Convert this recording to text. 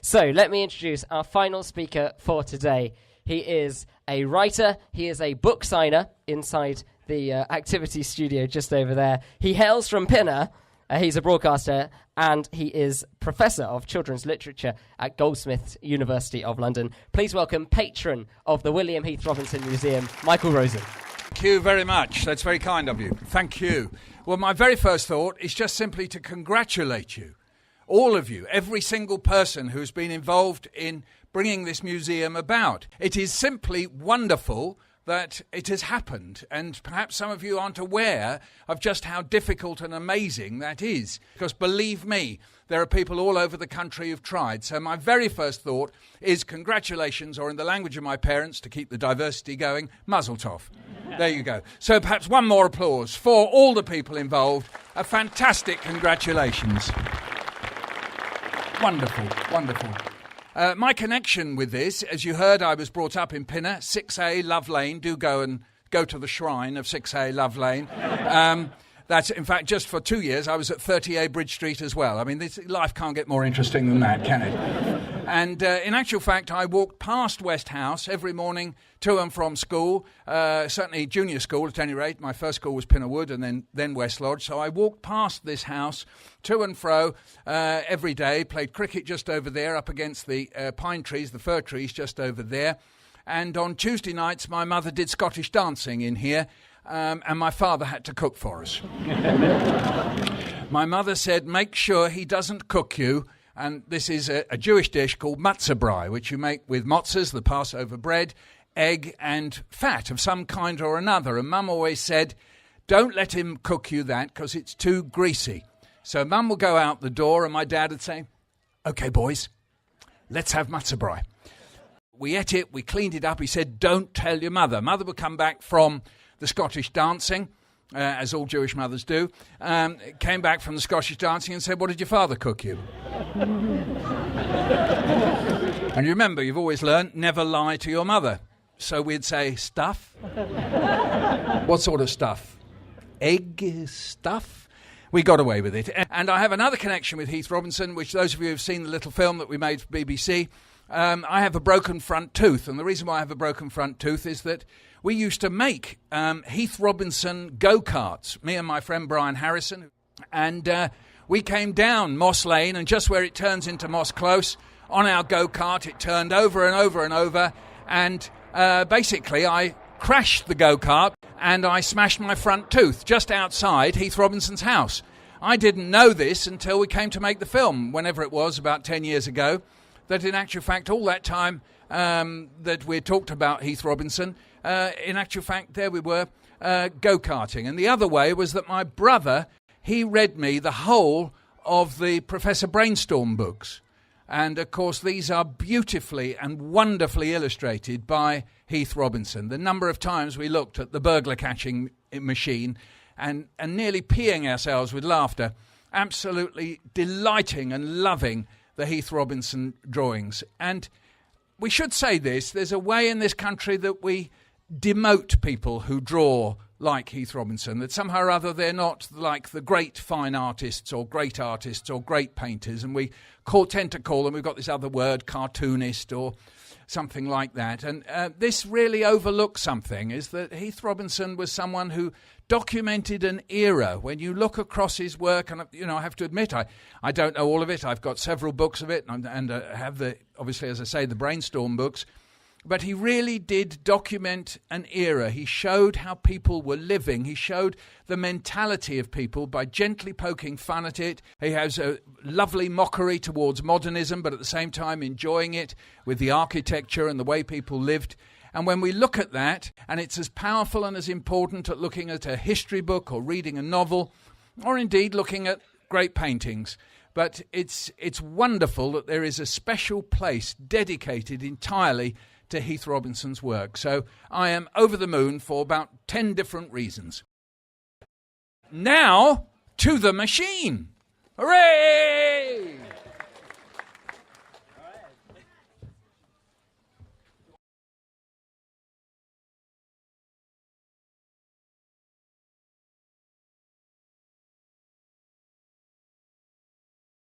So let me introduce our final speaker for today. He is a writer, he is a book signer inside the activity studio just over there. He hails from Pinner, he's a broadcaster, and he is Professor of Children's Literature at Goldsmiths University of London. Please welcome patron of the William Heath Robinson Museum, Michael Rosen. Thank you very much. That's very kind of you. Thank you. Well, my very first thought is just simply to congratulate you, all of you, every single person who's been involved in bringing this museum about. It is simply wonderful that it has happened, and perhaps some of you aren't aware of just how difficult and amazing that is, because believe me, there are people all over the country who've tried. So my very first thought is congratulations, or in the language of my parents, to keep the diversity going, mazel tov. There you go. So perhaps one more applause for all the people involved. A fantastic congratulations. Wonderful, wonderful. My connection with this, as you heard, I was brought up in Pinner, 6A Love Lane. Do go to the shrine of 6A Love Lane. That's, in fact, just for 2 years, I was at 30A Bridge Street as well. I mean, life can't get more interesting than that, can it? And in actual fact, I walked past West House every morning to and from school, certainly junior school at any rate. My first school was Pinner Wood and then West Lodge. So I walked past this house to and fro every day, played cricket just over there up against the pine trees, the fir trees just over there. And on Tuesday nights, my mother did Scottish dancing in here. And my father had to cook for us. My mother said, make sure he doesn't cook you. And this is a Jewish dish called matzah brai, which you make with matzahs, the Passover bread, egg and fat of some kind or another. And Mum always said, don't let him cook you that because it's too greasy. So Mum would go out the door and my dad would say, OK, boys, let's have matzah brai. We ate it, we cleaned it up. He said, don't tell your mother. Mother would come back from the Scottish dancing, as all Jewish mothers do, came back from the Scottish dancing and said, what did your father cook you? And you remember, you've always learned, never lie to your mother. So we'd say, stuff? What sort of stuff? Egg stuff? We got away with it. And I have another connection with Heath Robinson, which those of you who have seen the little film that we made for BBC, I have a broken front tooth. And the reason why I have a broken front tooth is that we used to make Heath Robinson go-karts, me and my friend Brian Harrison. And we came down Moss Lane, and just where it turns into Moss Close, on our go-kart, it turned over and over and over. And basically, I crashed the go-kart, and I smashed my front tooth just outside Heath Robinson's house. I didn't know this until we came to make the film, whenever it was, about 10 years ago, that in actual fact, all that time that we talked about Heath Robinson, in actual fact, there we were, go-karting. And the other way was that my brother, he read me the whole of the Professor Brainstorm books. And, of course, these are beautifully and wonderfully illustrated by Heath Robinson. The number of times we looked at the burglar-catching machine and nearly peeing ourselves with laughter, absolutely delighting and loving the Heath Robinson drawings. And we should say this, there's a way in this country that we demote people who draw like Heath Robinson, that somehow or other they're not like the great fine artists or great painters, and we tend to call them, we've got this other word, cartoonist or something like that. And this really overlooks something, is that Heath Robinson was someone who documented an era. When you look across his work, and I have to admit, I don't know all of it. I've got several books of it, and have obviously, as I say, the Brainstorm books. But he really did document an era. He showed how people were living. He showed the mentality of people by gently poking fun at it. He has a lovely mockery towards modernism, but at the same time enjoying it with the architecture and the way people lived. And when we look at that, and it's as powerful and as important at looking at a history book or reading a novel, or indeed looking at great paintings. But it's wonderful that there is a special place dedicated entirely to Heath Robinson's work. So I am over the moon for about 10 different reasons. Now, to the machine. Hooray!